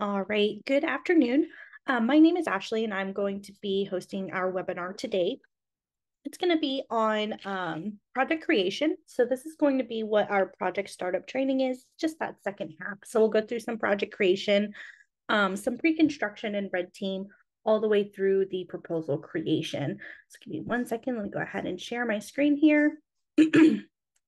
All right, good afternoon. My name is Ashley, and I'm going to be hosting our webinar today. It's going to be on project creation. So this is going to be what our project startup training is, just that second half. So we'll go through some project creation, some pre-construction and red team, all the way through the proposal creation. So give me 1 second. Let me go ahead and share my screen here.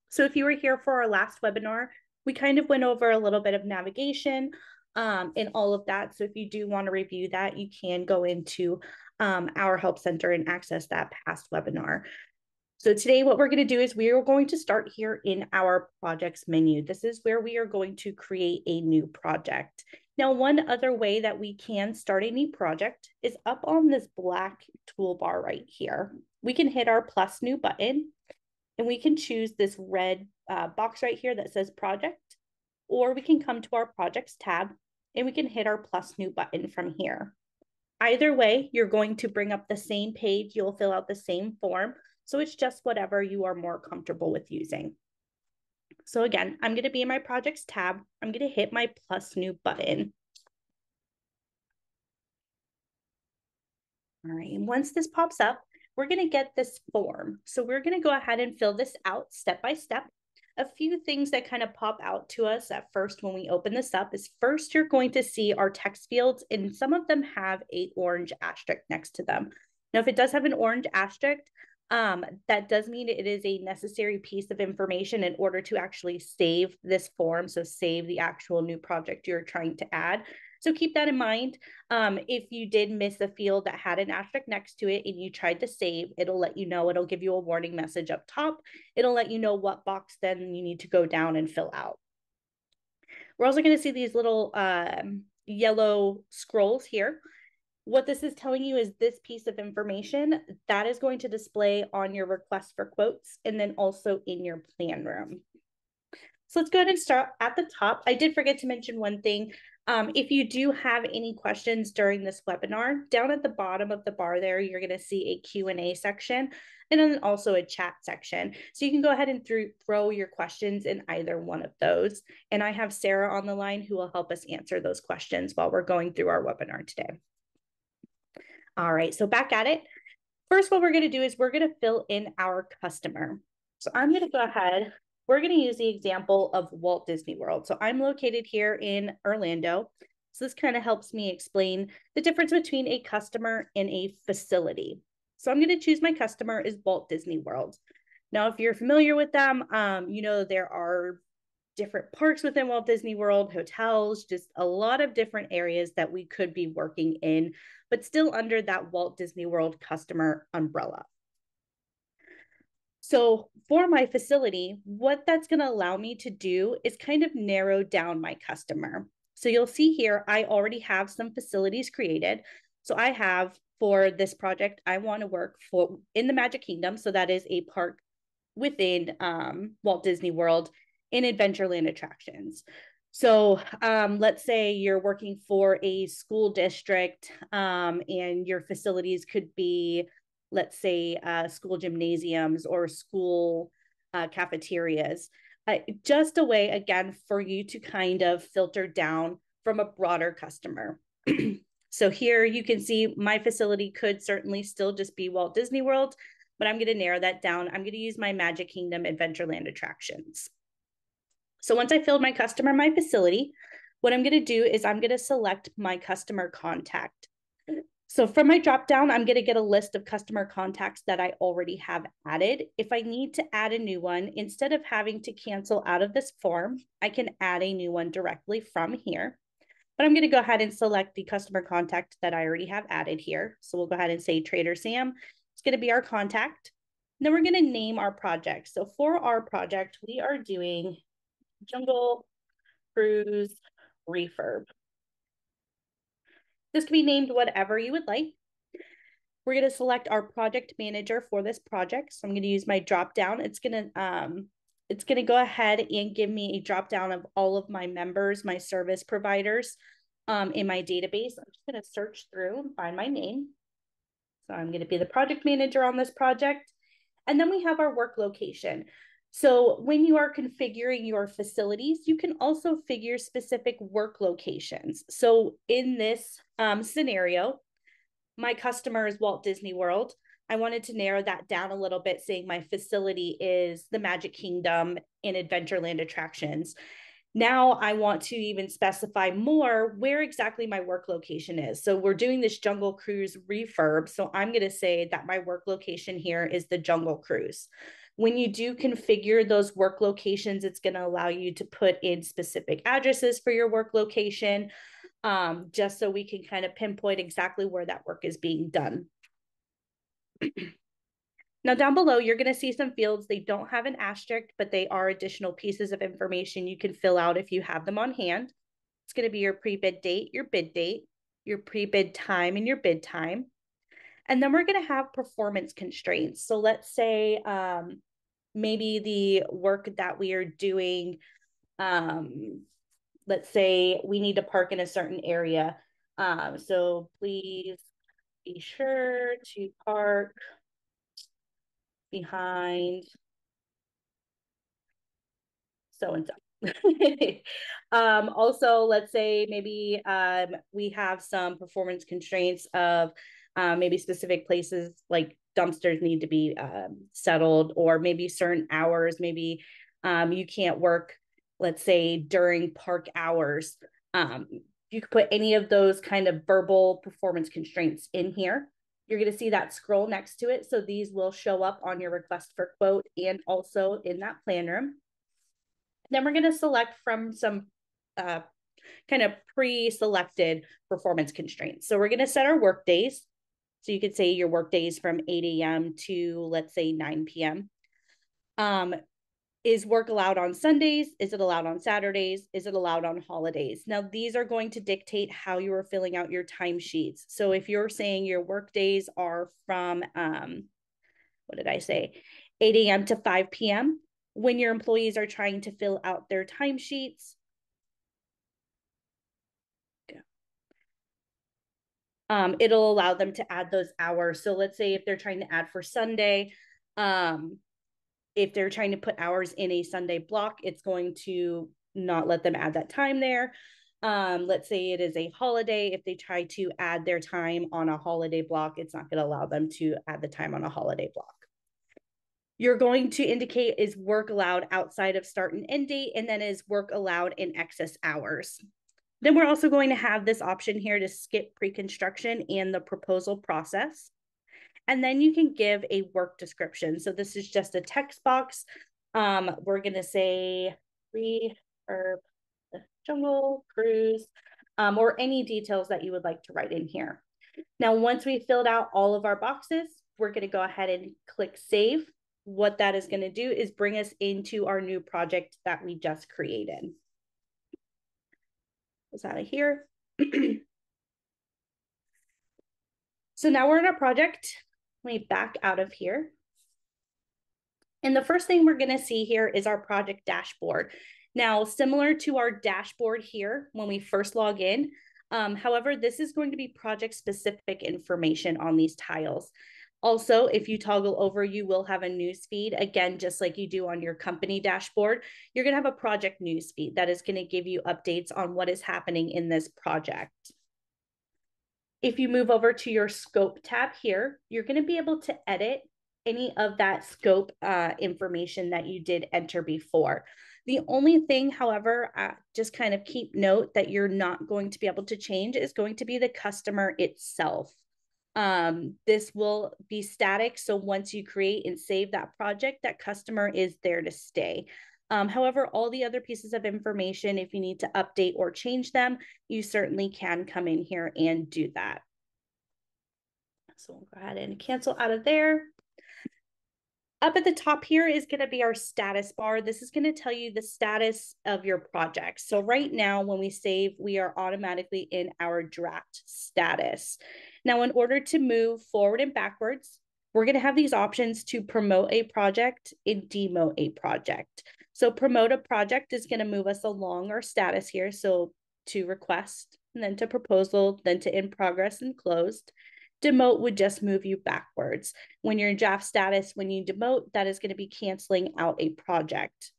So if you were here for our last webinar, we kind of went over a little bit of navigation and all of that. So if you do want to review that, you can go into our help center and access that past webinar. So today what we're going to do is we are going to start here in our projects menu. This is where we are going to create a new project. Now, one other way that we can start a new project is up on this black toolbar right here. We can hit our plus new button and we can choose this red box right here that says project, or we can come to our projects tab and we can hit our plus new button from here. Either way, you're going to bring up the same page. You'll fill out the same form. So it's just whatever you are more comfortable with using. So again, I'm going to be in my projects tab. I'm going to hit my plus new button. All right, and once this pops up, we're going to get this form. So we're going to go ahead and fill this out step by step. A few things that kind of pop out to us at first when we open this up is first, you're going to see our text fields, and some of them have an orange asterisk next to them. Now, if it does have an orange asterisk, that does mean it is a necessary piece of information in order to actually save this form. So save the actual new project you're trying to add. So keep that in mind. If you did miss a field that had an asterisk next to it and you tried to save, it'll let you know. It'll give you a warning message up top. It'll let you know what box then you need to go down and fill out. We're also going to see these little yellow scrolls here. What this is telling you is this piece of information that is going to display on your request for quotes and then also in your plan room. So let's go ahead and start at the top. I did forget to mention one thing. If you do have any questions during this webinar, down at the bottom of the bar there, you're going to see a Q&A section and then also a chat section. So you can go ahead and throw your questions in either one of those. And I have Sarah on the line who will help us answer those questions while we're going through our webinar today. All right, so back at it. First, what we're going to do is we're going to fill in our customer. So I'm going to go ahead. We're going to use the example of Walt Disney World. So I'm located here in Orlando. So this kind of helps me explain the difference between a customer and a facility. So I'm going to choose my customer is Walt Disney World. Now, if you're familiar with them, you know there are different parks within Walt Disney World, hotels, just a lot of different areas that we could be working in, but still under that Walt Disney World customer umbrella. So for my facility, what that's going to allow me to do is kind of narrow down my customer. So you'll see here, I already have some facilities created. So I have for this project, I want to work for in the Magic Kingdom. So that is a park within Walt Disney World in Adventureland attractions. So let's say you're working for a school district and your facilities could be, let's say, school gymnasiums or school cafeterias. Just a way, again, for you to kind of filter down from a broader customer. So here you can see my facility could certainly still just be Walt Disney World, but I'm going to narrow that down. I'm going to use my Magic Kingdom Adventureland attractions. So once I filled my customer, my facility, what I'm going to do is I'm going to select my customer contact. So from my dropdown, I'm going to get a list of customer contacts that I already have added. If I need to add a new one, instead of having to cancel out of this form, I can add a new one directly from here. But I'm going to go ahead and select the customer contact that I already have added here. So we'll go ahead and say Trader Sam. It's going to be our contact. And then we're going to name our project. So for our project, we are doing Jungle Cruise Refurb. This can be named whatever you would like. We're going to select our project manager for this project. So I'm going to use my drop down. It's going to go ahead and give me a drop down of all of my members, my service providers in my database. I'm just going to search through and find my name. So I'm going to be the project manager on this project. And then we have our work location. So when you are configuring your facilities, you can also figure specific work locations. So in this scenario, my customer is Walt Disney World. I wanted to narrow that down a little bit, saying my facility is the Magic Kingdom and Adventureland attractions. Now I want to even specify more where exactly my work location is. So we're doing this Jungle Cruise refurb. So I'm going to say that my work location here is the Jungle Cruise. When you do configure those work locations, it's going to allow you to put in specific addresses for your work location, just so we can kind of pinpoint exactly where that work is being done. Now down below, you're going to see some fields. They don't have an asterisk, but they are additional pieces of information you can fill out if you have them on hand. It's going to be your pre-bid date, your pre-bid time, and your bid time. And then we're going to have performance constraints. So let's say maybe the work that we are doing, let's say we need to park in a certain area. So please be sure to park behind so-and-so. Also, let's say maybe we have some performance constraints of maybe specific places like dumpsters need to be settled, or maybe certain hours, maybe you can't work, let's say during park hours. You could put any of those kind of verbal performance constraints in here. You're going to see that scroll next to it. So these will show up on your request for quote and also in that plan room. Then we're going to select from some kind of pre-selected performance constraints. So we're going to set our work days. So you could say your work days from 8 a.m. to, let's say, 9 p.m. Is work allowed on Sundays? Is it allowed on Saturdays? Is it allowed on holidays? Now, these are going to dictate how you are filling out your timesheets. So if you're saying your work days are from, what did I say, 8 a.m. to 5 p.m., when your employees are trying to fill out their timesheets, it'll allow them to add those hours. So let's say if they're trying to add for Sunday, if they're trying to put hours in a Sunday block, it's going to not let them add that time there. Let's say it is a holiday. If they try to add their time on a holiday block, it's not going to allow them to add the time on a holiday block. You're going to indicate is work allowed outside of start and end date, and then is work allowed in excess hours. Then we're also going to have this option here to skip pre-construction and the proposal process. And then you can give a work description. So this is just a text box. We're going to say refurb Jungle Cruise, or any details that you would like to write in here. Now, once we filled out all of our boxes, we're going to go ahead and click save. What that is going to do is bring us into our new project that we just created. Is out of here. So now we're in our project. Let me back out of here. And the first thing we're going to see here is our project dashboard. Now, similar to our dashboard here when we first log in, however, this is going to be project-specific information on these tiles. Also, if you toggle over, you will have a news feed. Again, just like you do on your company dashboard, you're going to have a project news feed that is going to give you updates on what is happening in this project. If you move over to your scope tab here, you're going to be able to edit any of that scope information that you did enter before. The only thing, however, just kind of keep note that you're not going to be able to change is going to be the customer itself. This will be static. So once you create and save that project, that customer is there to stay. However, all the other pieces of information, if you need to update or change them, you certainly can come in here and do that. So we'll go ahead and cancel out of there. Up at the top here is going to be our status bar. This is going to tell you the status of your project. So right now, when we save, we are automatically in our draft status. Now, in order to move forward and backwards, we're going to have these options to promote a project and demote a project. So promote a project is going to move us along our status here. So to request, and then to proposal, then to in progress and closed. Demote would just move you backwards. When you're in draft status, when you demote, that is going to be canceling out a project.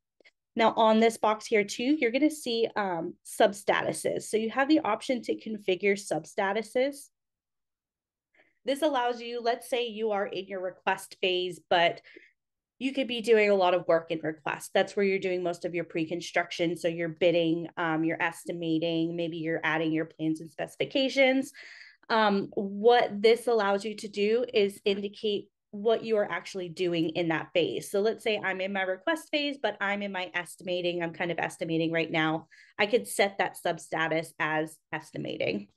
Now on this box here too, you're going to see substatuses. So you have the option to configure substatuses. This allows you, let's say you are in your request phase, but you could be doing a lot of work in request. That's where you're doing most of your pre-construction. So you're bidding, you're estimating, maybe you're adding your plans and specifications. What this allows you to do is indicate what you are actually doing in that phase. So let's say I'm in my request phase, but I'm in my estimating. I'm kind of estimating right now. I could set that substatus as estimating.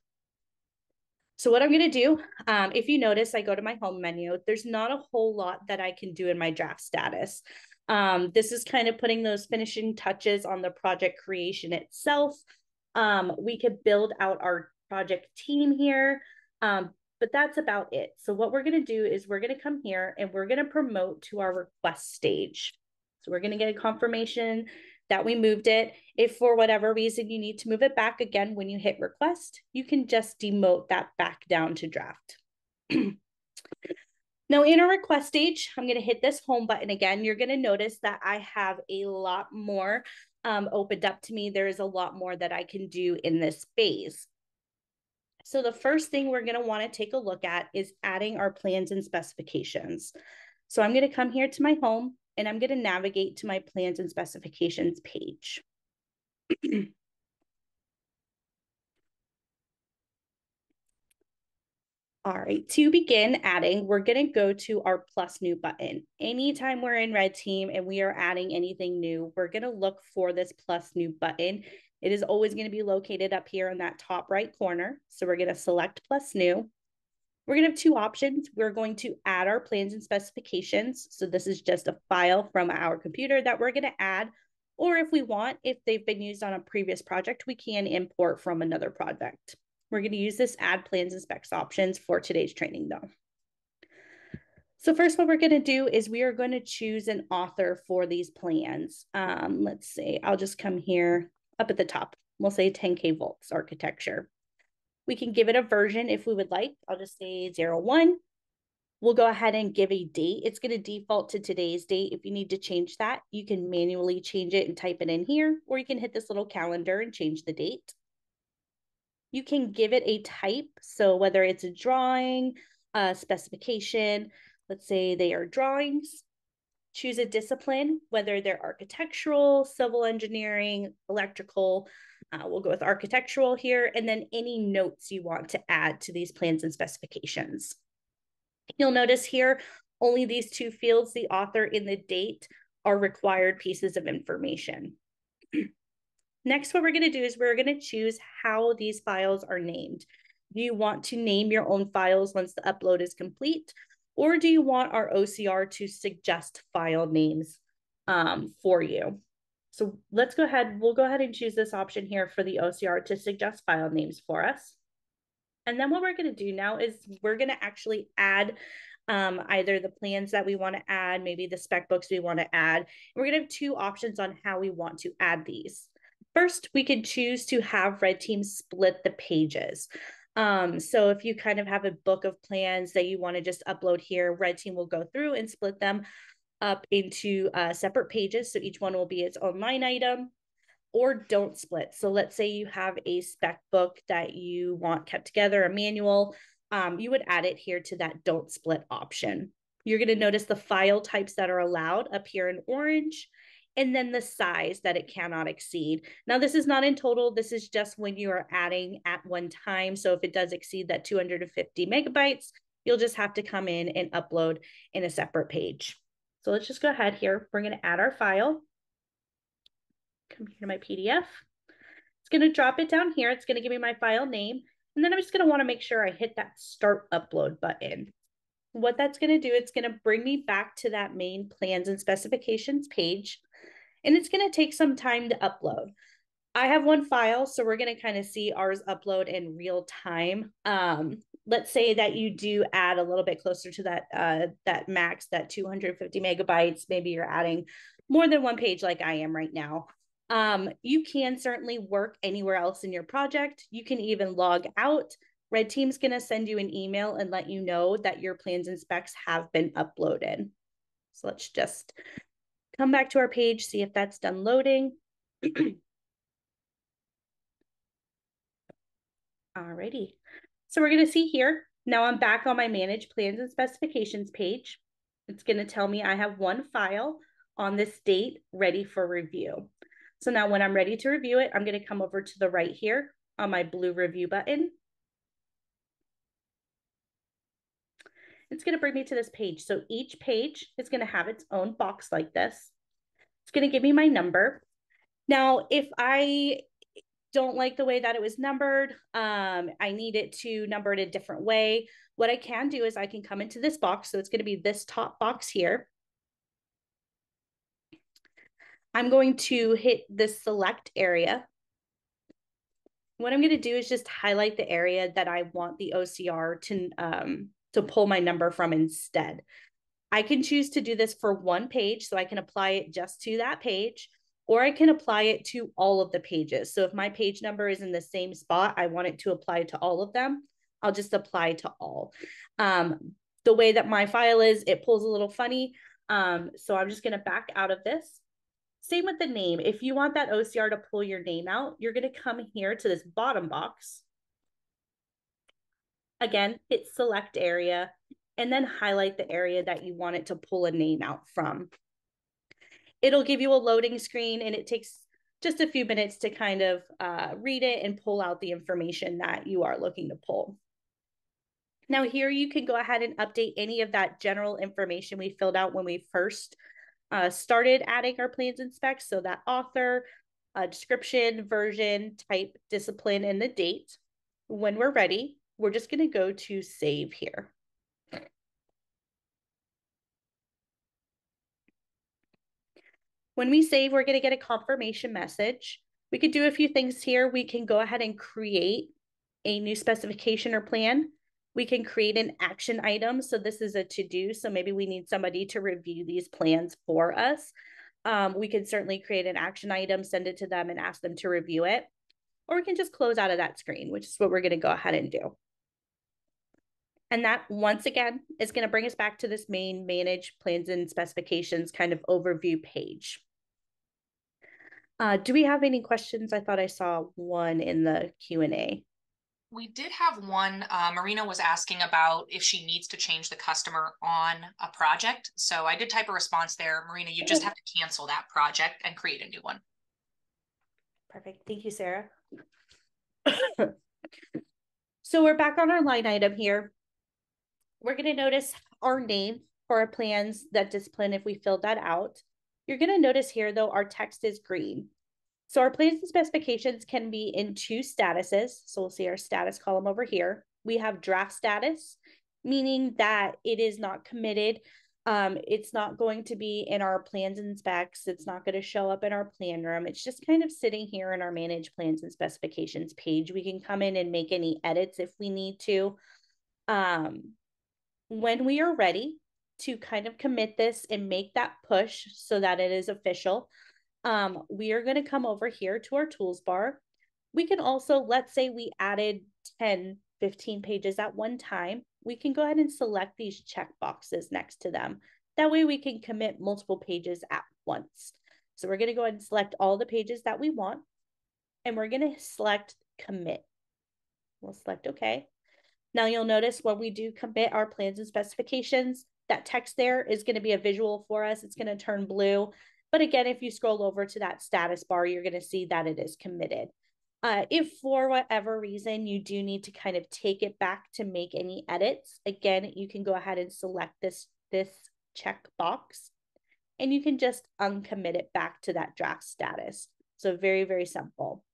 So what I'm going to do, if you notice, I go to my home menu. There's not a whole lot that I can do in my draft status. This is kind of putting those finishing touches on the project creation itself. We could build out our project team here, but that's about it. So what we're going to do is we're going to come here and we're going to promote to our request stage. So we're going to get a confirmation that we moved it. If for whatever reason you need to move it back again, when you hit request, you can just demote that back down to draft. Now in our request stage, I'm going to hit this home button again. You're going to notice that I have a lot more opened up to me. There is a lot more that I can do in this phase. So the first thing we're going to want to take a look at is adding our plans and specifications. So I'm going to come here to my home and I'm going to navigate to my plans and specifications page. All right, to begin adding, we're going to go to our plus new button. Anytime we're in RedTeam and we are adding anything new, we're going to look for this plus new button. It is always going to be located up here in that top right corner. So we're going to select plus new. We're going to have two options. We're going to add our plans and specifications. So this is just a file from our computer that we're going to add. Or if we want, if they've been used on a previous project, we can import from another project. We're going to use this add plans and specs options for today's training though. So first, what we're going to do is we are going to choose an author for these plans. Let's see, I'll just come here up at the top. We'll say 10K volts architecture. We can give it a version if we would like. I'll just say 01. We'll go ahead and give a date. It's going to default to today's date. If you need to change that, you can manually change it and type it in here, or you can hit this little calendar and change the date. You can give it a type. So whether it's a drawing, a specification, let's say they are drawings. Choose a discipline, whether they're architectural, civil engineering, electrical. We'll go with architectural here, and then any notes you want to add to these plans and specifications. You'll notice here, only these two fields, the author and the date, are required pieces of information. Next, what we're going to do is we're going to choose how these files are named. Do you want to name your own files once the upload is complete? Or do you want our OCR to suggest file names for you? So let's go ahead. We'll go ahead and choose this option here for the OCR to suggest file names for us. And then what we're going to do now is we're going to actually add either the plans that we want to add, maybe the spec books we want to add. We're going to have two options on how we want to add these. First, we could choose to have RedTeam split the pages. So if you kind of have a book of plans that you want to just upload here, RedTeam will go through and split them up into separate pages. So each one will be its own line item, or don't split. So let's say you have a spec book that you want kept together, a manual, you would add it here to that don't split option. You're going to notice the file types that are allowed up here in orange, and then the size that it cannot exceed. Now, this is not in total. This is just when you are adding at one time. So if it does exceed that 250 megabytes, you'll just have to come in and upload in a separate page. So let's just go ahead here. We're going to add our file. Come here to my PDF. It's going to drop it down here. It's going to give me my file name. And then I'm just going to want to make sure I hit that start upload button. What that's going to do, it's going to bring me back to that main plans and specifications page. And it's going to take some time to upload. I have one file, so we're going to kind of see ours upload in real time. Let's say that you do add a little bit closer to that max, that 250 megabytes. Maybe you're adding more than one page like I am right now. You can certainly work anywhere else in your project. You can even log out. Red Team's going to send you an email and let you know that your plans and specs have been uploaded. So let's just come back to our page, see if that's done loading. Alrighty. So we're going to see here, now I'm back on my Manage Plans and Specifications page. It's going to tell me I have one file on this date ready for review. So now when I'm ready to review it, I'm going to come over to the right here on my blue review button. It's going to bring me to this page. So each page is going to have its own box like this. It's going to give me my number. Now, if I don't like the way that it was numbered, I need it to number it a different way, what I can do is I can come into this box. So it's going to be this top box here. I'm going to hit this select area. What I'm going to do is just highlight the area that I want the OCR to pull my number from instead. I can choose to do this for one page, so I can apply it just to that page, or I can apply it to all of the pages. So if my page number is in the same spot, I want it to apply to all of them, I'll just apply to all. The way that my file is, it pulls a little funny. So I'm just going to back out of this. Same with the name. If you want that OCR to pull your name out, you're going to come here to this bottom box. Again, hit select area and then highlight the area that you want it to pull a name out from. It'll give you a loading screen and it takes just a few minutes to kind of read it and pull out the information that you are looking to pull. Now here you can go ahead and update any of that general information we filled out when we first started adding our plans and specs. So that author, description, version, type, discipline, and the date. When we're ready, we're just going to go to save here. When we save, we're going to get a confirmation message. We could do a few things here. We can go ahead and create a new specification or plan. We can create an action item. So this is a to-do. So maybe we need somebody to review these plans for us. We can certainly create an action item, send it to them and ask them to review it. Or we can just close out of that screen, which is what we're going to go ahead and do. And that, once again, is going to bring us back to this main Manage Plans and Specifications kind of overview page. Do we have any questions? I thought I saw one in the Q&A. We did have one. Marina was asking about if she needs to change the customer on a project. So I did type a response there. Marina, you just have to cancel that project and create a new one. Perfect. Thank you, Sarah. So we're back on our line item here. We're going to notice our name for our plans, that discipline, if we filled that out. You're going to notice here, though, our text is green. So our plans and specifications can be in two statuses. So we'll see our status column over here. We have draft status, meaning that it is not committed. It's not going to be in our plans and specs. It's not going to show up in our plan room. It's just kind of sitting here in our Manage Plans and Specifications page. We can come in and make any edits if we need to. When we are ready to kind of commit this and make that push so that it is official, we are going to come over here to our tools bar. We can also, let's say we added 10, 15 pages at one time. We can go ahead and select these check boxes next to them. That way we can commit multiple pages at once. So we're going to go ahead and select all the pages that we want. And we're going to select commit. We'll select OK. Now you'll notice when we do commit our plans and specifications, that text there is going to be a visual for us. It's going to turn blue. But again, if you scroll over to that status bar, you're going to see that it is committed. If for whatever reason you do need to kind of take it back to make any edits, again, you can go ahead and select this check box and you can just uncommit it back to that draft status. So very, very simple.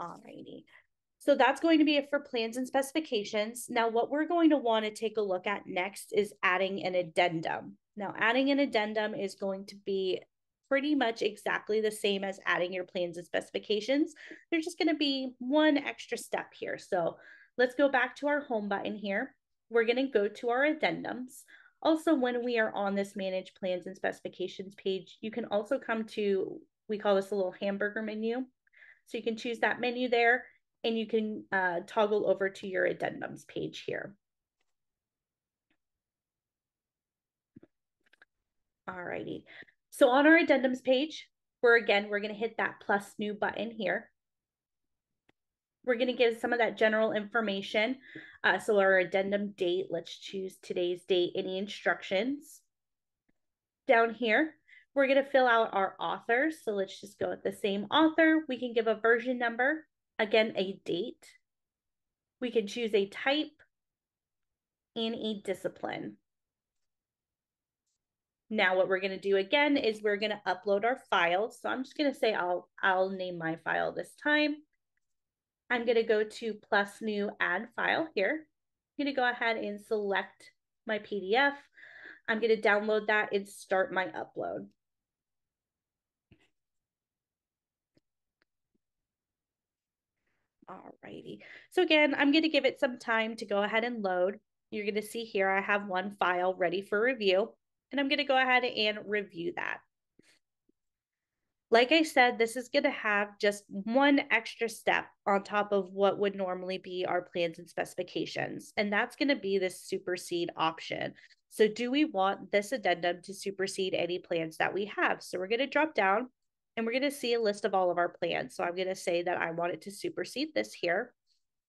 Alrighty. So that's going to be it for plans and specifications. Now, what we're going to want to take a look at next is adding an addendum. Now, adding an addendum is going to be pretty much exactly the same as adding your plans and specifications. There's just going to be one extra step here. So let's go back to our home button here. We're going to go to our addendums. Also, when we are on this Manage Plans and Specifications page, you can also come to, we call this a little hamburger menu. So you can choose that menu there. and you can toggle over to your addendums page here. Alrighty. So on our addendums page, we're going to hit that plus new button here. We're going to give some of that general information. So our addendum date, let's choose today's date, any instructions. Down here, we're going to fill out our authors. So let's just go with the same author. We can give a version number, again, a date. We can choose a type and a discipline. Now what we're going to do again is we're going to upload our file. So I'm just going to say I'll name my file this time. I'm going to go to plus new add file here. I'm going to go ahead and select my PDF. I'm going to download that and start my upload. Alrighty. So again, I'm going to give it some time to go ahead and load. You're going to see here I have one file ready for review, and I'm going to go ahead and review that. Like I said, this is going to have just one extra step on top of what would normally be our plans and specifications, and that's going to be this supersede option. So do we want this addendum to supersede any plans that we have? So we're going to drop down and we're going to see a list of all of our plans. So I'm going to say that I want it to supersede this here.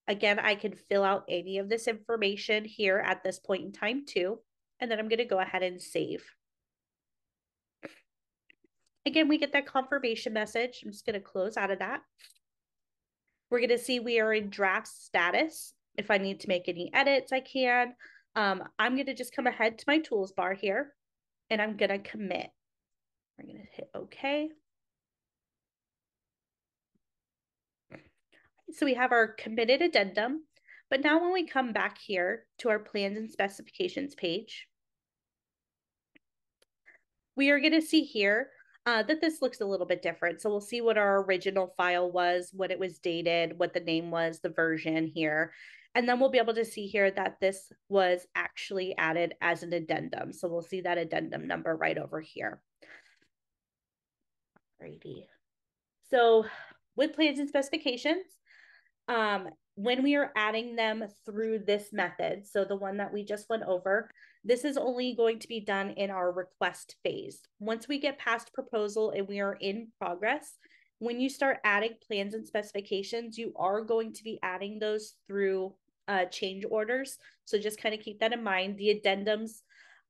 Again, I can fill out any of this information here at this point in time too, and then I'm going to go ahead and save. Again, we get that confirmation message. I'm just going to close out of that. We're going to see we are in draft status. If I need to make any edits, I can. I'm going to just come ahead to my tools bar here, and I'm going to commit. We're going to hit OK. So we have our committed addendum. But now when we come back here to our plans and specifications page, we are going to see here that this looks a little bit different. So we'll see what our original file was, what it was dated, what the name was, the version here. And then we'll be able to see here that this was actually added as an addendum. So we'll see that addendum number right over here. Alrighty. So with plans and specifications, when we are adding them through this method, so the one that we just went over, this is only going to be done in our request phase. Once we get past proposal and we are in progress, when you start adding plans and specifications, you are going to be adding those through change orders. So just kind of keep that in mind. The addendums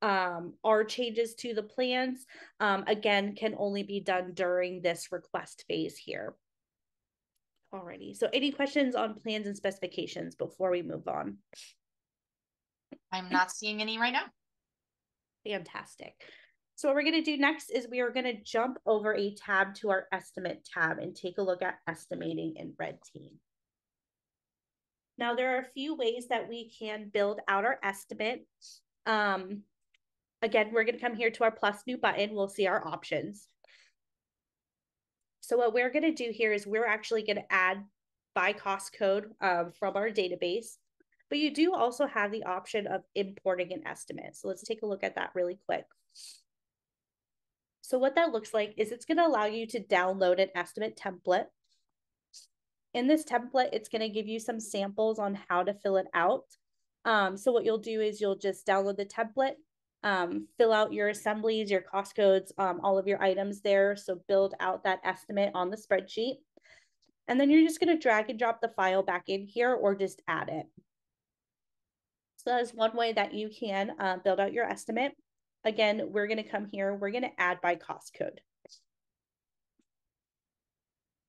are changes to the plans, again, can only be done during this request phase here. Alrighty. So any questions on plans and specifications before we move on? I'm not seeing any right now. Fantastic. So what we're going to do next is we are going to jump over a tab to our estimate tab and take a look at estimating in RedTeam. Now, there are a few ways that we can build out our estimate. Again, we're going to come here to our plus new button. We'll see our options. So what we're going to do here is we're actually going to add by cost code from our database, but you do also have the option of importing an estimate. So let's take a look at that really quick. So what that looks like is it's going to allow you to download an estimate template. In this template, it's going to give you some samples on how to fill it out. So what you'll do is you'll just download the template, fill out your assemblies, your cost codes, all of your items there. So build out that estimate on the spreadsheet. And then you're just going to drag and drop the file back in here or just add it. So that is one way that you can build out your estimate. Again, we're going to come here. We're going to add by cost code.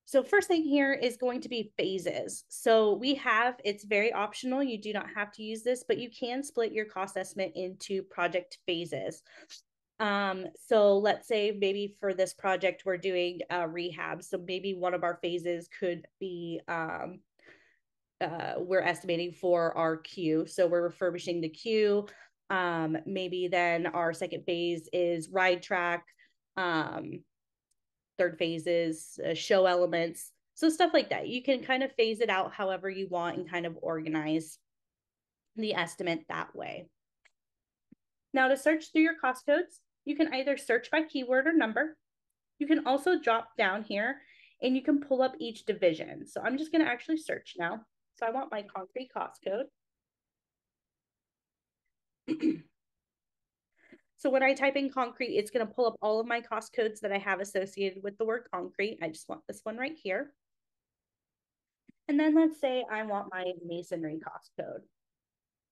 So first thing here is going to be phases. So it's very optional. You do not have to use this, but you can split your cost estimate into project phases. So let's say maybe for this project, we're doing rehab. So maybe one of our phases could be, we're estimating for our queue. So we're refurbishing the queue. Maybe then our second phase is ride track. Third phase is show elements. So stuff like that. You can kind of phase it out however you want and kind of organize the estimate that way. Now to search through your cost codes, you can either search by keyword or number. You can also drop down here and you can pull up each division. So I'm just going to actually search now. So I want my concrete cost code. So when I type in concrete, it's going to pull up all of my cost codes that I have associated with the word concrete. I just want this one right here. And then let's say I want my masonry cost code.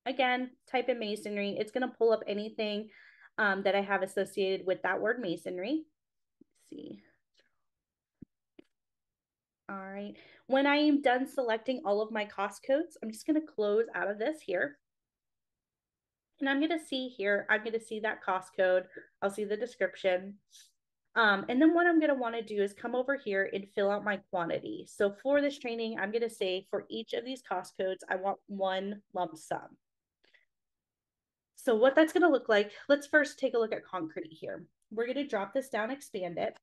Again, type in masonry. It's going to pull up anything that I have associated with that word masonry. Let's see. All right. When I am done selecting all of my cost codes, I'm just going to close out of this here. And I'm going to see here, I'm going to see that cost code. I'll see the description. And then what I'm going to want to do is come over here and fill out my quantity. So for this training, I'm going to say for each of these cost codes, I want one lump sum. So what that's going to look like, let's first take a look at concrete here. We're going to drop this down, expand it.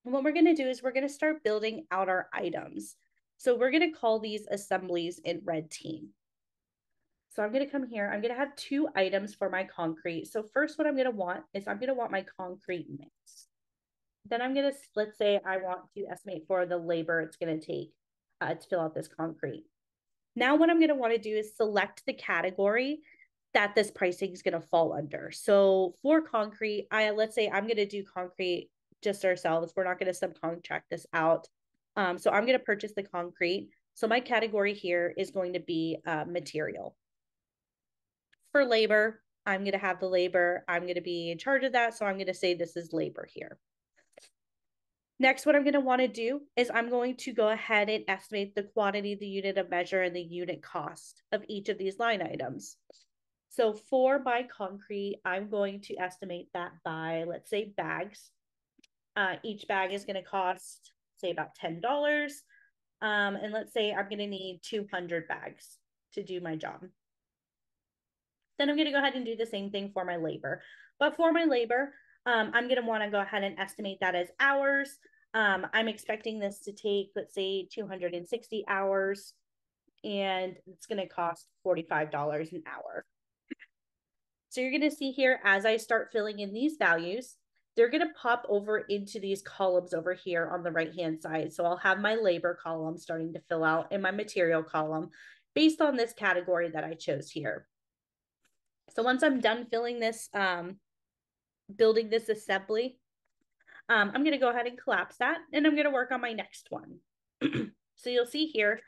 And what we're going to do is we're going to start building out our items. So we're going to call these assemblies in RedTeam. So I'm going to come here. I'm going to have 2 items for my concrete. So first what I'm going to want is I'm going to want my concrete mix. Then I'm going to, let's say I want to estimate for the labor it's going to take to fill out this concrete. Now what I'm going to want to do is select the category that this pricing is going to fall under. So for concrete, let's say I'm going to do concrete just ourselves. We're not going to subcontract this out. So I'm going to purchase the concrete. So my category here is going to be material. For labor, I'm going to have the labor. I'm going to be in charge of that. So I'm going to say this is labor here. Next, what I'm going to want to do is I'm going to go ahead and estimate the quantity, the unit of measure, and the unit cost of each of these line items. So for my concrete, I'm going to estimate that by, let's say, bags. Each bag is going to cost, say, about $10. And let's say I'm going to need 200 bags to do my job. Then I'm going to go ahead and do the same thing for my labor. But for my labor, I'm going to want to go ahead and estimate that as hours. I'm expecting this to take, let's say, 260 hours, and it's going to cost $45 an hour. So you're going to see here, as I start filling in these values, they're going to pop over into these columns over here on the right-hand side. So I'll have my labor column starting to fill out and my material column based on this category that I chose here. So once I'm done filling this, building this assembly, I'm going to go ahead and collapse that, and I'm going to work on my next one. So you'll see here,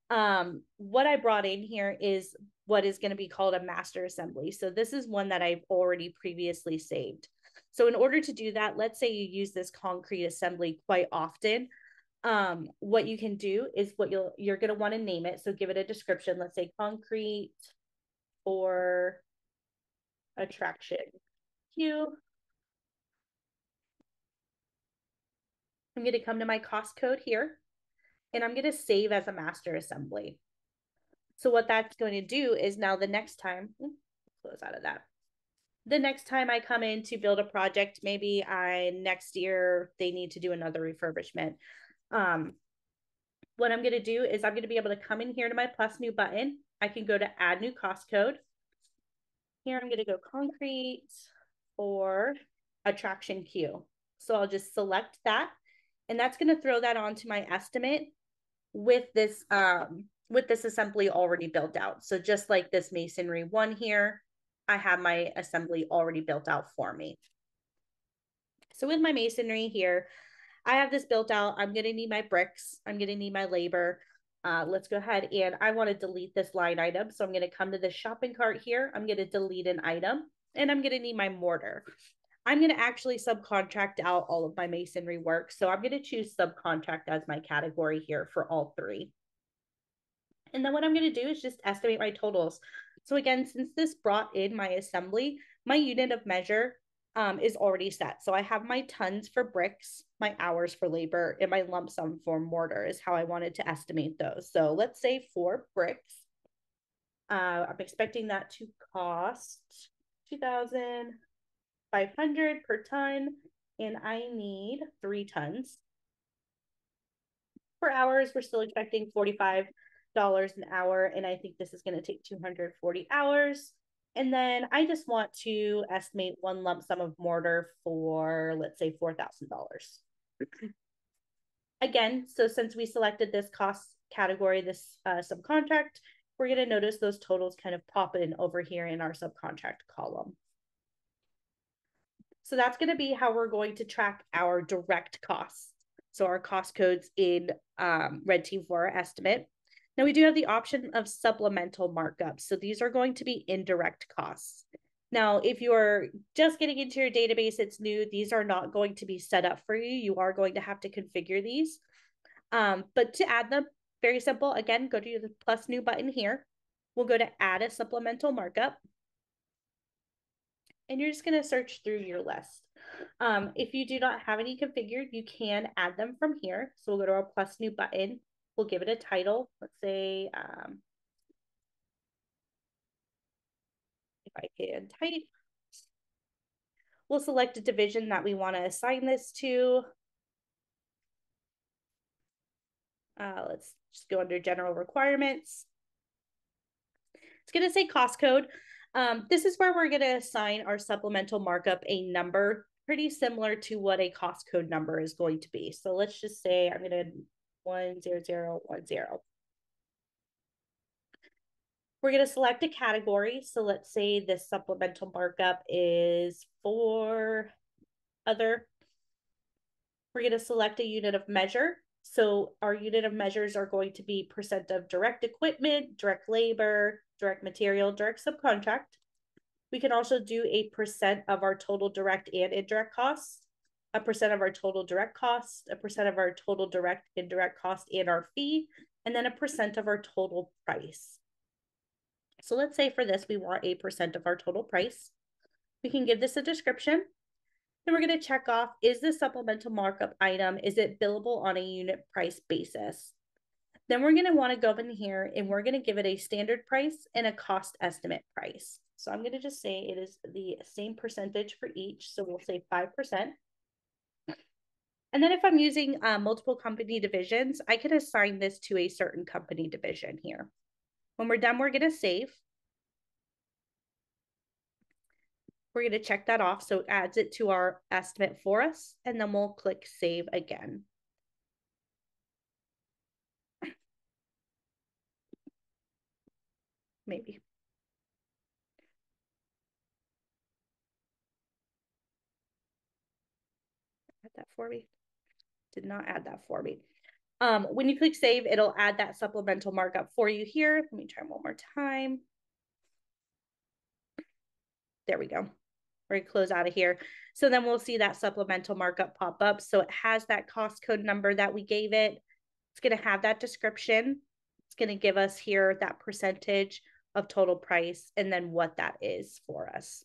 what I brought in here is what is going to be called a master assembly. So this is one that I've already previously saved. So in order to do that, let's say you use this concrete assembly quite often. What you can do is you're going to want to name it. So give it a description. Let's say concrete for attraction Q. I'm going to come to my cost code here, and I'm going to save as a master assembly. So what that's going to do is now the next time, close out of that. The next time I come in to build a project, maybe next year they need to do another refurbishment. What I'm going to do is I'm going to be able to come in here to my plus new button. I can go to add new cost code. Here I'm going to go concrete for attraction Q. So I'll just select that, and that's going to throw that onto my estimate with this assembly already built out. So just like this masonry one here, I have my assembly already built out for me. So with my masonry here, I have this built out. I'm going to need my bricks. I'm going to need my labor. Let's go ahead, and I want to delete this line item. So I'm going to come to the shopping cart here. I'm going to delete an item, and I'm going to need my mortar. I'm going to actually subcontract out all of my masonry work. So I'm going to choose subcontract as my category here for all 3. And then what I'm going to do is just estimate my totals. So again, since this brought in my assembly, my unit of measure is already set. So I have my tons for bricks, my hours for labor, and my lump sum for mortar is how I wanted to estimate those. So let's say for bricks, I'm expecting that to cost $2,500 per ton, and I need 3 tons. For hours, we're still expecting $45 an hour, and I think this is going to take 240 hours. And then I just want to estimate one lump sum of mortar for, let's say, $4,000. Again, so since we selected this cost category, this subcontract, we're going to notice those totals kind of pop in over here in our subcontract column. So that's going to be how we're going to track our direct costs. So our cost codes in RedTeam for our estimate. Now we do have the option of supplemental markups. So these are going to be indirect costs. Now, if you're just getting into your database, it's new, these are not going to be set up for you. You are going to have to configure these. But to add them, very simple. Again, go to the plus new button here. We'll go to add a supplemental markup. And you're just going to search through your list. If you do not have any configured, you can add them from here. So we'll go to our plus new button. We'll give it a title. Let's say, if I can type, we'll select a division that we want to assign this to. Let's just go under general requirements. It's going to say cost code. This is where we're going to assign our supplemental markup a number pretty similar to what a cost code number is going to be. So let's just say I'm going to 10010. We're going to select a category. So let's say this supplemental markup is for other. We're going to select a unit of measure. So our unit of measures are going to be percent of direct equipment, direct labor, direct material, direct subcontract. We can also do a percent of our total direct and indirect costs, a percent of our total direct cost, a percent of our total direct indirect cost and our fee, and then a percent of our total price. So let's say for this, we want a percent of our total price. We can give this a description. Then we're going to check off, is this supplemental markup item, is it billable on a unit price basis? Then we're going to want to go in here and we're going to give it a standard price and a cost estimate price. So I'm going to just say it is the same percentage for each. So we'll say 5%. And then if I'm using multiple company divisions, I can assign this to a certain company division here. When we're done, we're going to save. We're going to check that off. So it adds it to our estimate for us. And then we'll click save again. Maybe. Add that for me. Did not add that for me. When you click save, it'll add that supplemental markup for you here. Let me try one more time. There we go. We're going to close out of here. So then we'll see that supplemental markup pop up. So it has that cost code number that we gave it. It's going to have that description. It's going to give us here that percentage of total price and then what that is for us.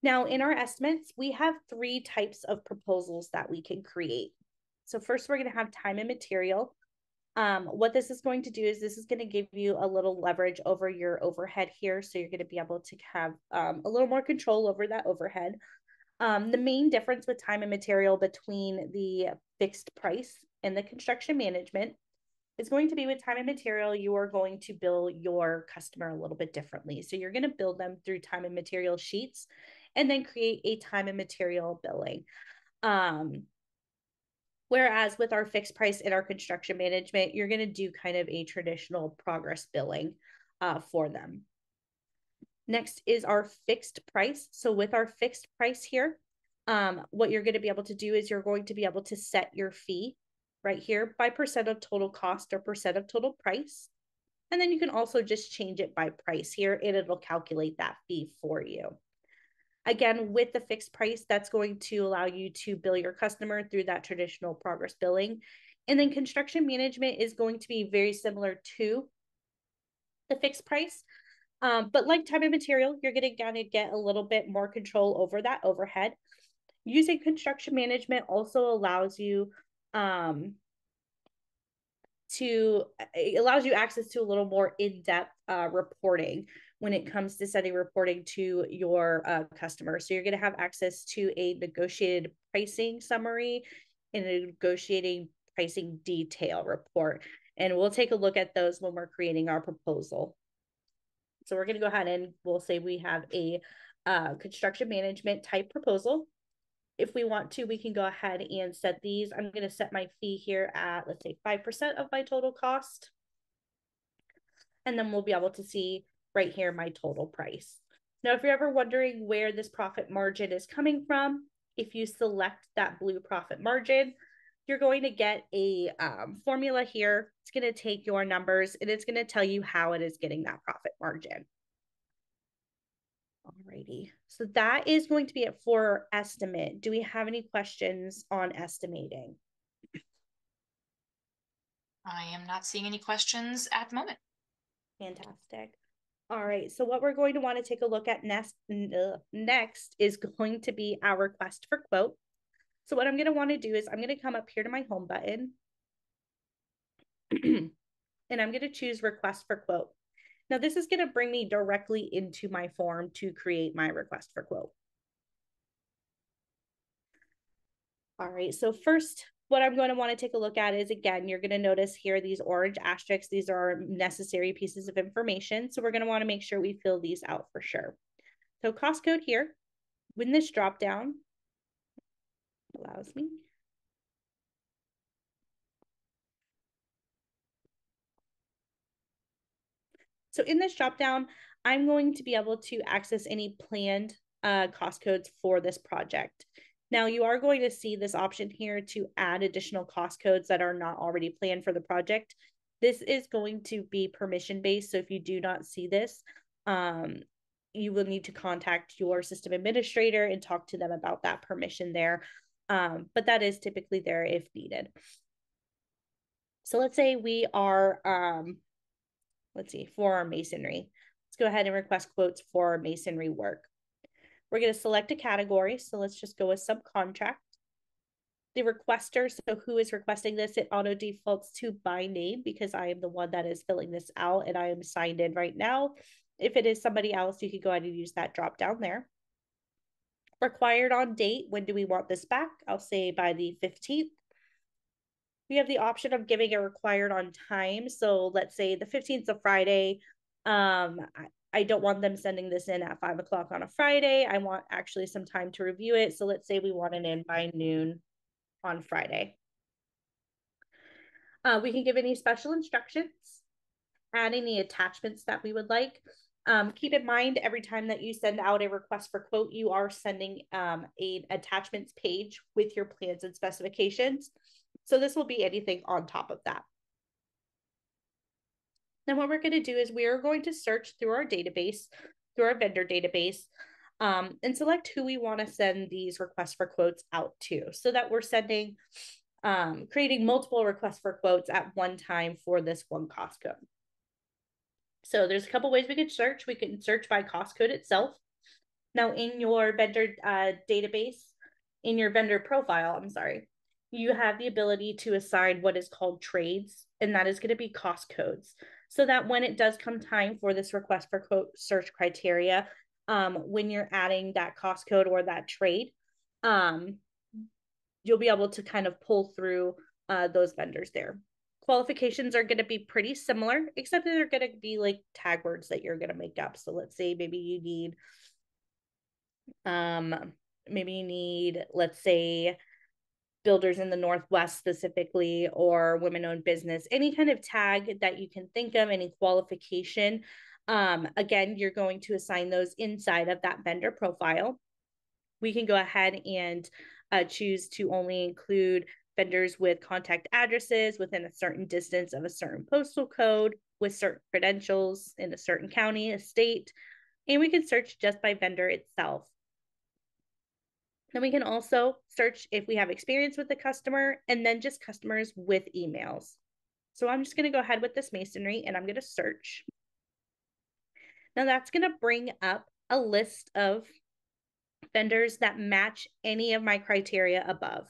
Now, in our estimates, we have 3 types of proposals that we can create. So first, we're going to have time and material. What this is going to do is this is going to give you a little leverage over your overhead here. So you're going to be able to have a little more control over that overhead. The main difference with time and material between the fixed price and the construction management is going to be with time and material, you are going to bill your customer a little bit differently. So you're going to bill them through time and material sheets and then create a time and material billing. Whereas with our fixed price and our construction management, you're going to do kind of a traditional progress billing for them. Next is our fixed price. So with our fixed price here, what you're going to be able to do is you're going to be able to set your fee right here by percent of total cost or percent of total price. And then you can also just change it by price here and it'll calculate that fee for you. Again, with the fixed price, that's going to allow you to bill your customer through that traditional progress billing. And then construction management is going to be very similar to the fixed price. But like time and material, you're going to get a little bit more control over that overhead. Using construction management also allows you it allows you access to a little more in-depth reporting when it comes to sending reporting to your customer. So you're going to have access to a negotiated pricing summary and a negotiating pricing detail report. And we'll take a look at those when we're creating our proposal. So we're going to go ahead and we'll say we have a construction management type proposal. If we want to, we can go ahead and set these. I'm going to set my fee here at, let's say, 5% of my total cost. And then we'll be able to see right here my total price. Now, if you're ever wondering where this profit margin is coming from, if you select that blue profit margin, you're going to get a formula here. It's going to take your numbers and it's going to tell you how it is getting that profit margin. Alrighty, so that is going to be it for estimate. Do we have any questions on estimating? I am not seeing any questions at the moment. Fantastic. All right, so what we're going to want to take a look at next is going to be our request for quote. So what I'm going to want to do is I'm going to come up here to my home button and I'm going to choose request for quote. Now this is going to bring me directly into my form to create my request for quote. All right, so first, what I'm going to want to take a look at is, again, you're going to notice here these orange asterisks. These are necessary pieces of information. So we're going to want to make sure we fill these out for sure. So cost code here, when this drop down allows me. So in this drop down, I'm going to be able to access any planned cost codes for this project. Now you are going to see this option here to add additional cost codes that are not already planned for the project. This is going to be permission based. So if you do not see this, you will need to contact your system administrator and talk to them about that permission there. But that is typically there if needed. So let's say we are, let's see, for our masonry. Let's go ahead and request quotes for our masonry work. We're going to select a category. So let's just go with subcontract. The requester, so who is requesting this, it auto defaults to by name because I am the one that is filling this out and I am signed in right now. If it is somebody else, you could go ahead and use that drop down there. Required on date, when do we want this back? I'll say by the 15th. We have the option of giving it required on time. So let's say the 15th is a Friday. I don't want them sending this in at 5 o'clock on a Friday. I want actually some time to review it. So let's say we want it in by noon on Friday. We can give any special instructions, add any attachments that we would like. Keep in mind, every time that you send out a request for quote, you are sending an attachments page with your plans and specifications. So this will be anything on top of that. Then what we're going to do is we are going to search through our database, through our vendor database, and select who we want to send these requests for quotes out to so that we're sending, creating multiple requests for quotes at one time for this one cost code. So there's a couple ways we could search. We can search by cost code itself. Now in your vendor database, in your vendor profile, I'm sorry, you have the ability to assign what is called trades, and that is going to be cost codes. So that when it does come time for this request for quote search criteria, when you're adding that cost code or that trade, you'll be able to kind of pull through those vendors there. Qualifications are going to be pretty similar, except that they're going to be like tag words that you're going to make up. So let's say maybe you need, let's say, builders in the Northwest specifically, or women-owned business, any kind of tag that you can think of, any qualification. Again, you're going to assign those inside of that vendor profile. We can go ahead and choose to only include vendors with contact addresses within a certain distance of a certain postal code, with certain credentials in a certain county, a state, and we can search just by vendor itself. Then we can also search if we have experience with the customer, and then just customers with emails. So I'm just going to go ahead with this masonry and I'm going to search. Now that's going to bring up a list of vendors that match any of my criteria above.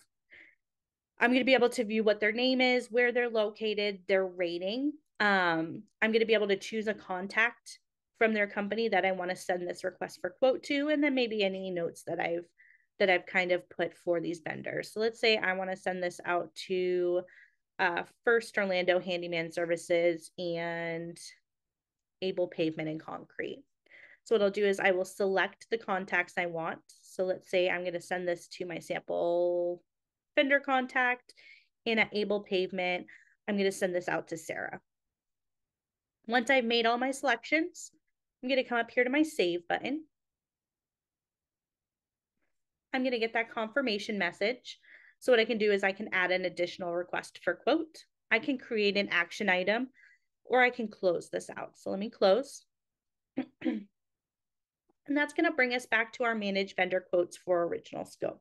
I'm going to be able to view what their name is, where they're located, their rating. I'm going to be able to choose a contact from their company that I want to send this request for quote to, and then maybe any notes that I've kind of put for these vendors. So let's say I want to send this out to First Orlando Handyman Services and Able Pavement and Concrete. So what I'll do is I will select the contacts I want. So let's say I'm going to send this to my sample vendor contact, and at Able Pavement, I'm going to send this out to Sarah. Once I've made all my selections, I'm going to come up here to my Save button. I'm going to get that confirmation message. So what I can do is I can add an additional request for quote. I can create an action item, or I can close this out. So let me close. And that's going to bring us back to our manage vendor quotes for original scope.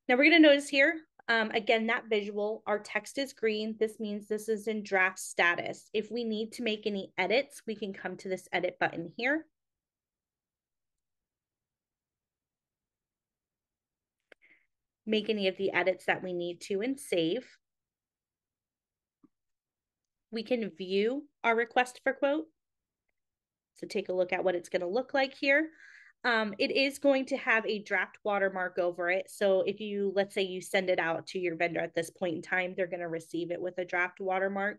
Now we're going to notice here, again, that visual, our text is green. This means this is in draft status. If we need to make any edits, we can come to this edit button here. Make any of the edits that we need to and save. We can view our request for quote. So take a look at what it's going to look like here. It is going to have a draft watermark over it. So if you, let's say you send it out to your vendor at this point in time, they're going to receive it with a draft watermark.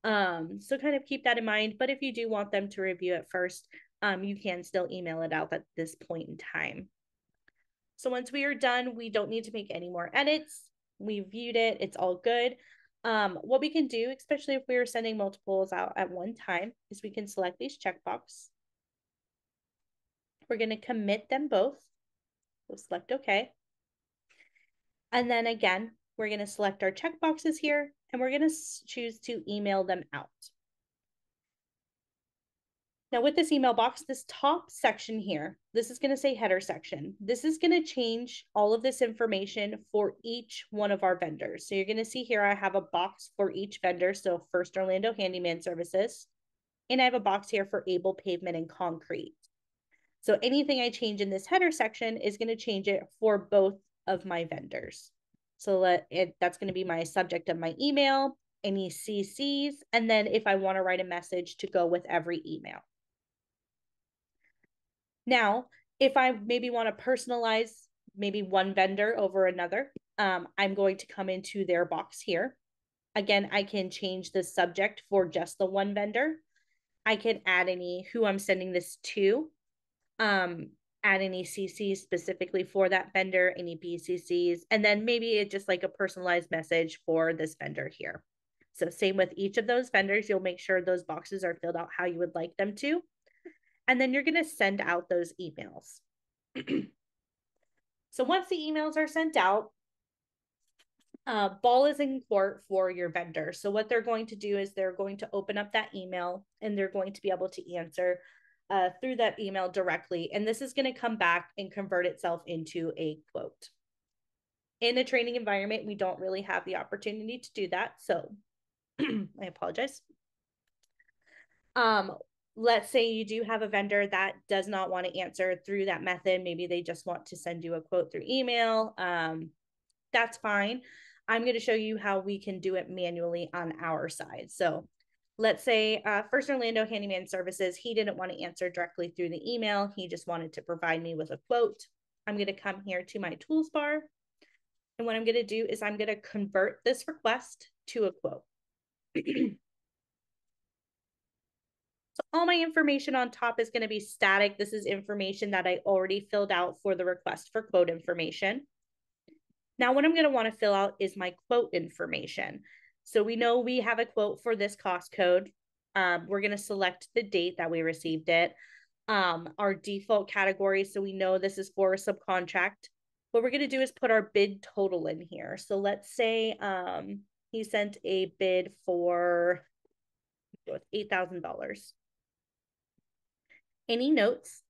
So kind of keep that in mind. But if you do want them to review it first, you can still email it out at this point in time. So once we are done, we don't need to make any more edits. We viewed it, it's all good. What we can do, especially if we are sending multiples out at one time, is we can select these checkbox. We're going to commit them both. We'll select OK. And then again, we're going to select our checkboxes here, and we're going to choose to email them out. Now with this email box, this top section here, this is going to say header section. This is going to change all of this information for each one of our vendors. So you're going to see here, I have a box for each vendor. So First Orlando Handyman Services, and I have a box here for Able Pavement and Concrete. So anything I change in this header section is going to change it for both of my vendors. So that's going to be my subject of my email, any CCs, and then if I want to write a message to go with every email. Now, if I maybe want to personalize maybe one vendor over another, I'm going to come into their box here. Again, I can change the subject for just the one vendor. I can add who I'm sending this to, add any CCs specifically for that vendor, any BCCs, and then maybe it's just like a personalized message for this vendor here. So same with each of those vendors, you'll make sure those boxes are filled out how you would like them to. And then you're going to send out those emails. So once the emails are sent out, ball is in court for your vendor. So what they're going to do is they're going to open up that email, and they're going to be able to answer through that email directly. And this is going to come back and convert itself into a quote. In a training environment, we don't really have the opportunity to do that. So I apologize. Let's say you do have a vendor that does not want to answer through that method. Maybe they just want to send you a quote through email. That's fine. I'm going to show you how we can do it manually on our side. So let's say First Orlando Handyman Services, he didn't want to answer directly through the email. He just wanted to provide me with a quote. I'm going to come here to my tools bar. And what I'm going to do is I'm going to convert this request to a quote. So all my information on top is going to be static. This is information that I already filled out for the request for quote information. Now, what I'm going to want to fill out is my quote information. So we know we have a quote for this cost code. We're going to select the date that we received it. Our default category, so we know this is for a subcontract. What we're going to do is put our bid total in here. So let's say he sent a bid for $8,000. Any notes?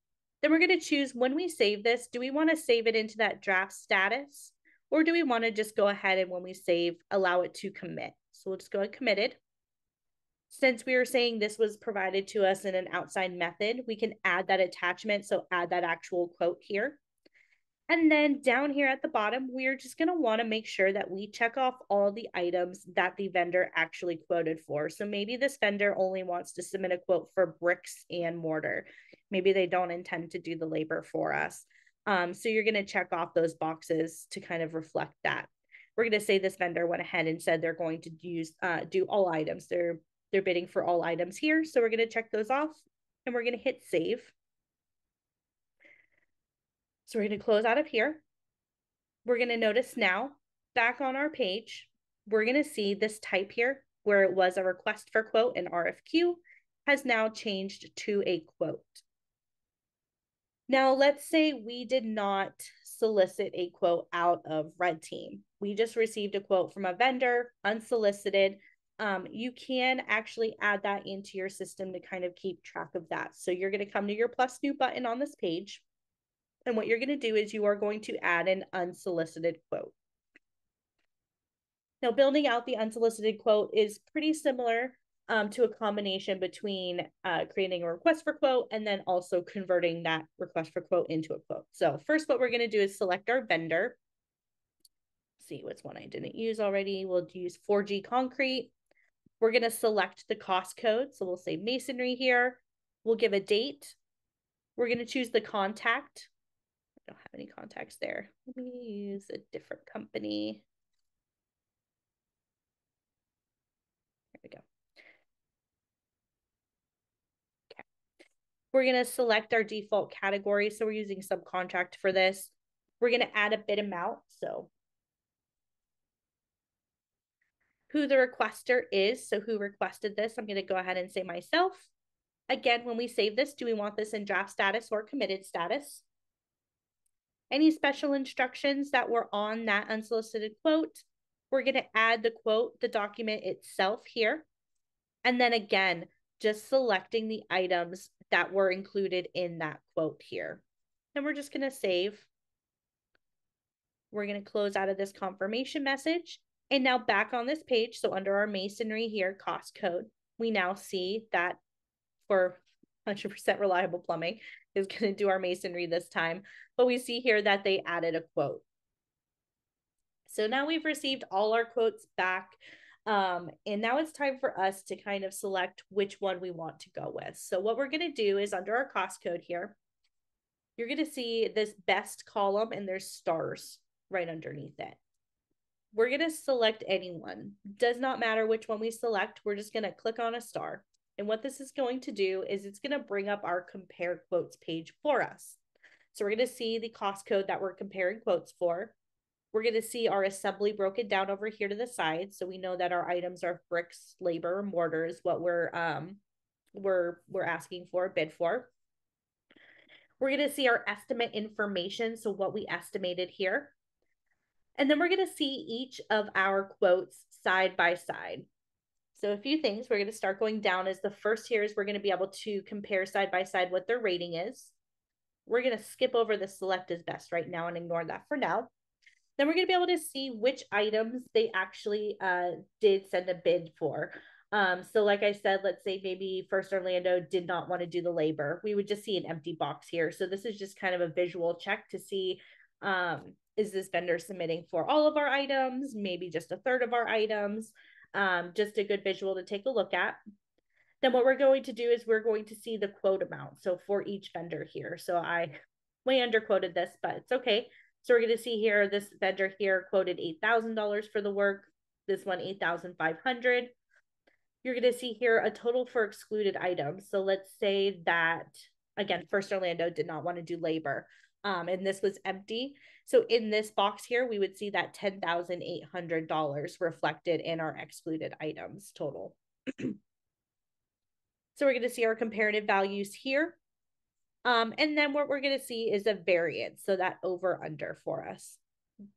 Then we're going to choose when we save this, do we want to save it into that draft status, or do we want to just go ahead and when we save, allow it to commit? So we'll just go ahead committed. Since we were saying this was provided to us in an outside method, we can add that attachment. So add that actual quote here. And then down here at the bottom, we're just going to want to make sure that we check off all the items that the vendor actually quoted for. So maybe this vendor only wants to submit a quote for bricks and mortar. Maybe they don't intend to do the labor for us. So you're going to check off those boxes to kind of reflect that. We're going to say this vendor went ahead and said they're going to do all items. They're bidding for all items here. So we're going to check those off, and we're going to hit save. So we're going to close out of here. We're going to notice now, back on our page, we're going to see this type here, where it was a request for quote and RFQ, has now changed to a quote. Now, let's say we did not solicit a quote out of RedTeam. We just received a quote from a vendor, unsolicited. You can actually add that into your system to kind of keep track of that. So you're going to come to your plus new button on this page. And what you're going to do is you are going to add an unsolicited quote. Now, building out the unsolicited quote is pretty similar to a combination between creating a request for quote and then also converting that request for quote into a quote. So first, what we're going to do is select our vendor. See what's one I didn't use already. We'll use 4G Concrete. We're going to select the cost code. So we'll say masonry here. We'll give a date. We're going to choose the contact. I don't have any contacts there. Let me use a different company. There we go. Okay. We're going to select our default category. So we're using subcontract for this. We're going to add a bid amount. So who the requester is. So who requested this? I'm going to go ahead and say myself. Again, when we save this, do we want this in draft status or committed status? Any special instructions that were on that unsolicited quote, we're going to add the quote, the document itself here. And then again, just selecting the items that were included in that quote here. And we're just going to save. We're going to close out of this confirmation message. And now back on this page, so under our masonry here, cost code, we now see that for 100% reliable plumbing is going to do our masonry this time. But we see here that they added a quote. So now we've received all our quotes back. And now it's time for us to kind of select which one we want to go with. So what we're going to do is under our cost code here, you're going to see this best column and there's stars right underneath it. We're going to select anyone. Does not matter which one we select. We're just going to click on a star. And what this is going to do is it's going to bring up our compare quotes page for us. So we're going to see the cost code that we're comparing quotes for. We're going to see our assembly broken down over here to the side. So we know that our items are bricks, labor, mortar is what we're asking for, bid for. We're going to see our estimate information. So what we estimated here. And then we're going to see each of our quotes side by side. So a few things, we're going to start going down as the first here is we're going to be able to compare side by side what their rating is. We're going to skip over the select as best right now and ignore that for now. Then we're going to be able to see which items they actually did send a bid for. So like I said, let's say maybe First Orlando did not want to do the labor. We would just see an empty box here. So this is just kind of a visual check to see is this vendor submitting for all of our items, maybe just a third of our items, just a good visual to take a look at. Then what we're going to do is we're going to see the quote amount. So for each vendor here. So I way underquoted this, but it's okay. So we're going to see here, this vendor here quoted $8,000 for the work. This one, $8,500. You're going to see here a total for excluded items. So let's say that, again, First Orlando did not want to do labor. And this was empty. So in this box here, we would see that $10,800 reflected in our excluded items total. So we're going to see our comparative values here. And then what we're going to see is a variance. So that over under for us.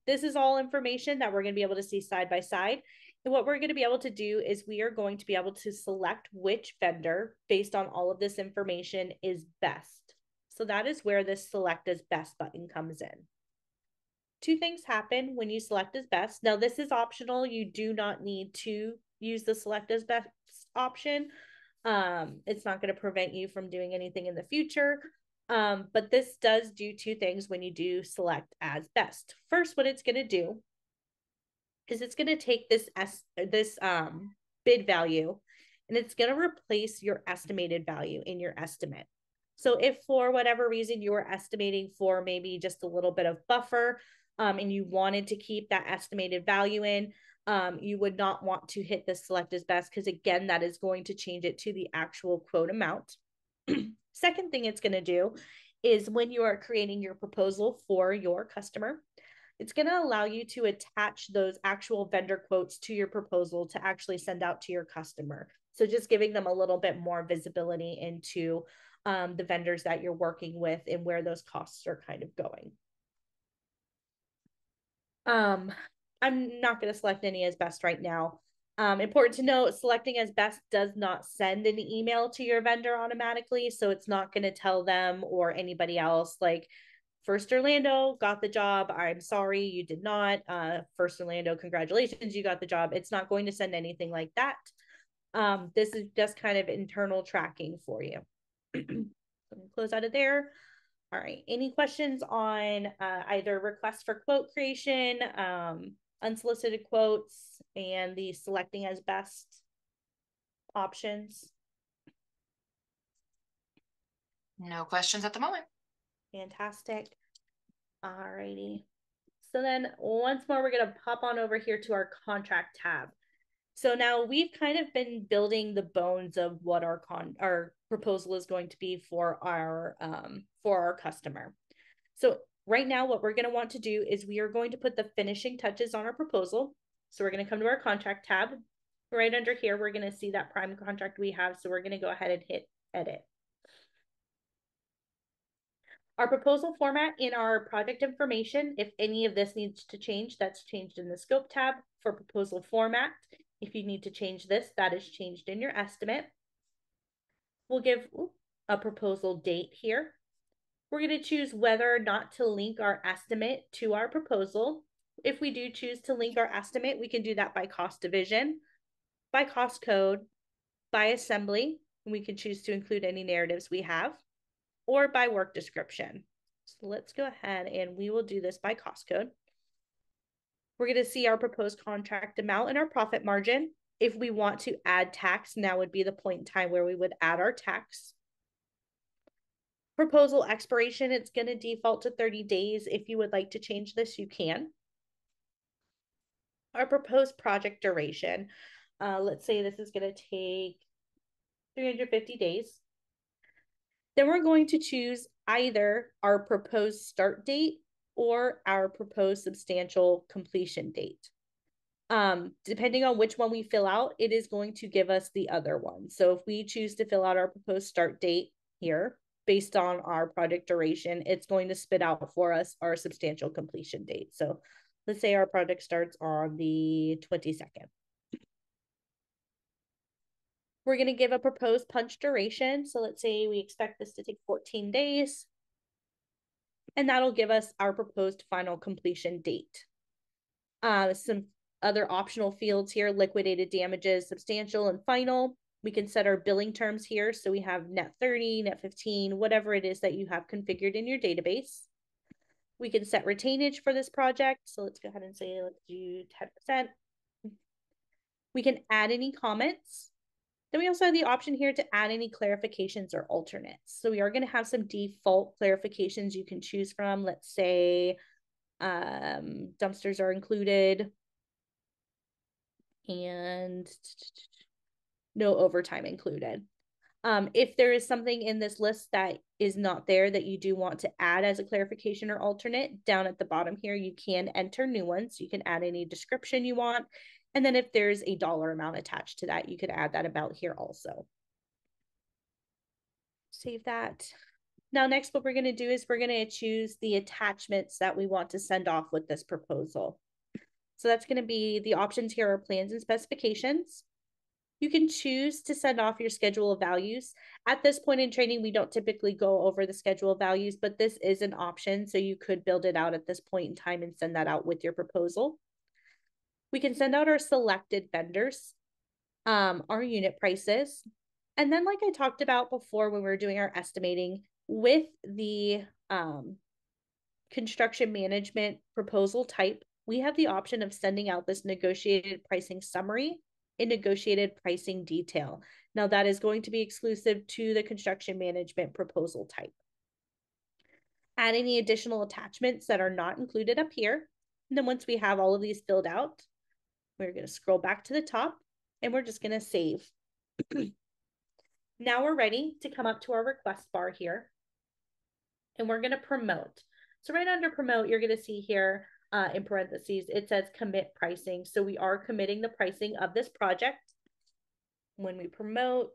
This is all information that we're going to be able to see side by side. And what we're going to be able to do is we are going to be able to select which vendor based on all of this information is best. So that is where this select as best button comes in. Two things happen when you select as best. Now this is optional. You do not need to use the select as best option. It's not going to prevent you from doing anything in the future. But this does do two things when you do select as best. First, what it's going to do is it's going to take this bid value and it's going to replace your estimated value in your estimate. So if for whatever reason you were estimating for maybe just a little bit of buffer and you wanted to keep that estimated value in, you would not want to hit the select as best because again, that is going to change it to the actual quote amount. Second thing it's going to do is when you are creating your proposal for your customer, it's going to allow you to attach those actual vendor quotes to your proposal to actually send out to your customer. So just giving them a little bit more visibility into the vendors that you're working with and where those costs are kind of going. I'm not going to select any as best right now. Important to note, selecting as best does not send an email to your vendor automatically. So it's not going to tell them or anybody else like, First Orlando got the job. I'm sorry you did not. First Orlando, congratulations, you got the job. It's not going to send anything like that. This is just kind of internal tracking for you. So close out of there. All right. Any questions on either request for quote creation, unsolicited quotes, and the selecting as best options? No questions at the moment. Fantastic. All righty. So then once more, we're going to pop on over here to our contract tab. So now we've kind of been building the bones of what our proposal is going to be for our customer. So right now, what we're going to want to do is we are going to put the finishing touches on our proposal. So we're going to come to our contract tab. Right under here, we're going to see that prime contract we have. So we're going to go ahead and hit edit. Our proposal format in our project information, if any of this needs to change, that's changed in the scope tab. For proposal format, if you need to change this, that is changed in your estimate. We'll give a proposal date here. We're going to choose whether or not to link our estimate to our proposal. If we do choose to link our estimate, we can do that by cost division, by cost code, by assembly. We can choose to include any narratives we have, or by work description. So let's go ahead and we will do this by cost code. We're going to see our proposed contract amount and our profit margin. If we want to add tax, now would be the point in time where we would add our tax. Proposal expiration, it's going to default to 30 days. If you would like to change this, you can. Our proposed project duration, let's say this is going to take 350 days. Then we're going to choose either our proposed start date or our proposed substantial completion date. Depending on which one we fill out, it is going to give us the other one. So if we choose to fill out our proposed start date here, based on our project duration, it's going to spit out for us our substantial completion date. So let's say our project starts on the 22nd. We're going to give a proposed punch duration. So let's say we expect this to take 14 days. And that'll give us our proposed final completion date. Some other optional fields here, liquidated damages, substantial, and final. We can set our billing terms here. So we have net 30, net 15, whatever it is that you have configured in your database. We can set retainage for this project. So let's go ahead and say, let's do 10%. We can add any comments. Then we also have the option here to add any clarifications or alternates. So we are going to have some default clarifications you can choose from. Let's say dumpsters are included and no overtime included. If there is something in this list that is not there that you do want to add as a clarification or alternate, down at the bottom here, you can enter new ones. You can add any description you want. And then if there's a dollar amount attached to that, you could add that about here also. Save that. Now, next, what we're going to do is we're going to choose the attachments that we want to send off with this proposal. So that's going to be the options here are plans and specifications. You can choose to send off your schedule of values. At this point in training, we don't typically go over the schedule of values, but this is an option. So you could build it out at this point in time and send that out with your proposal. We can send out our selected vendors, our unit prices. And then like I talked about before when we were doing our estimating, with the construction management proposal type, we have the option of sending out this negotiated pricing summary and negotiated pricing detail. Now that is going to be exclusive to the construction management proposal type. Add any additional attachments that are not included up here. And then once we have all of these filled out, we're going to scroll back to the top and we're just going to save. Now we're ready to come up to our request bar here. and we're going to promote. So right under promote, you're going to see here in parentheses, it says commit pricing. So we are committing the pricing of this project. When we promote,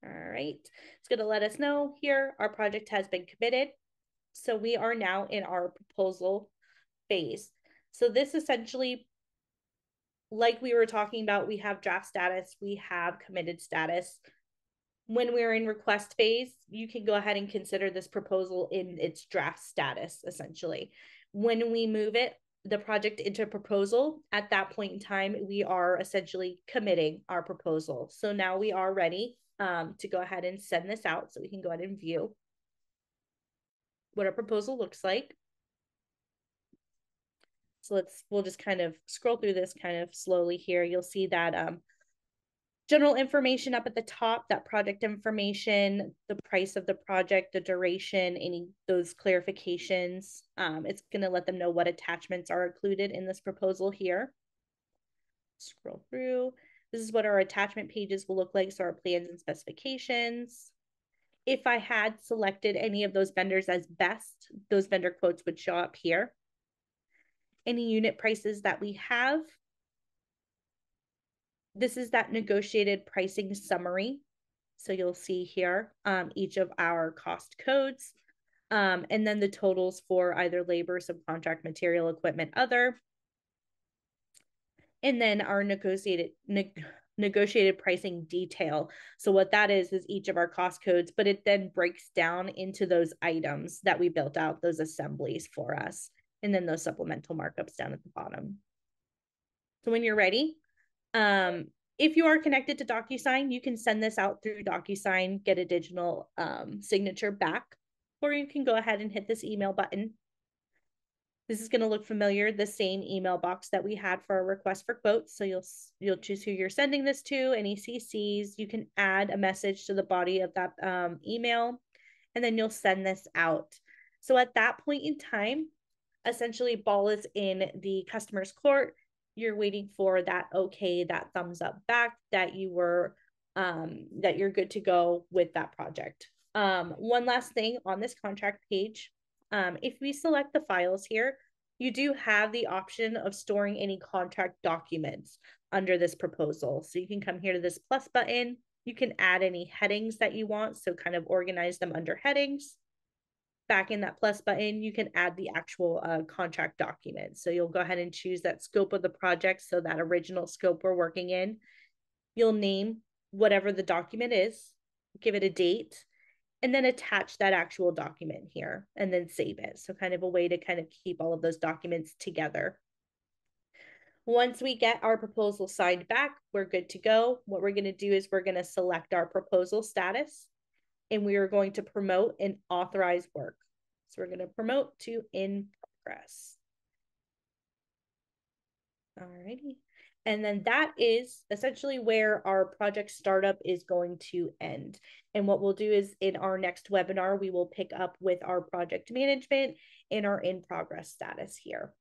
all right, it's going to let us know here our project has been committed. So we are now in our proposal phase. So this essentially, like we were talking about, we have draft status, we have committed status. When we're in request phase, you can go ahead and consider this proposal in its draft status, essentially. When we move the project into proposal, at that point in time, we are essentially committing our proposal. So now we are ready to go ahead and send this out, so we can go ahead and view what our proposal looks like. So we'll just kind of scroll through this kind of slowly here. You'll see that general information up at the top, that project information, the price of the project, the duration, any those clarifications. It's going to let them know what attachments are included in this proposal here. Scroll through. This is what our attachment pages will look like. So our plans and specifications. If I had selected any of those vendors as best, those vendor quotes would show up here. Any unit prices that we have. This is that negotiated pricing summary. So you'll see here each of our cost codes, and then the totals for either labor, subcontract, material, equipment, other. And then our negotiated pricing detail. So what that is each of our cost codes, but it then breaks down into those items that we built out, those assemblies for us, and then those supplemental markups down at the bottom. So when you're ready, if you are connected to DocuSign, you can send this out through DocuSign, get a digital signature back, or you can go ahead and hit this email button. This is going to look familiar, the same email box that we had for our request for quotes. So you'll choose who you're sending this to, any CCs. You can add a message to the body of that email, and then you'll send this out. So at that point in time, essentially ball is in the customer's court. You're waiting for that okay, that thumbs up back that you're good to go with that project. One last thing on this contract page, if we select the files here, you do have the option of storing any contract documents under this proposal. So you can come here to this plus button. You can add any headings that you want, so kind of organize them under headings. Back in that plus button, you can add the actual contract document. So you'll go ahead and choose that scope of the project. So that original scope we're working in, you'll name whatever the document is, give it a date, and then attach that actual document here and then save it. So kind of a way to kind of keep all of those documents together. Once we get our proposal signed back, we're good to go. What we're going to do is we're going to select our proposal status, and we are going to promote and authorize work. So we're going to promote to in progress. All righty. And then that is essentially where our project startup is going to end. And what we'll do is in our next webinar, we will pick up with our project management and our in progress status here.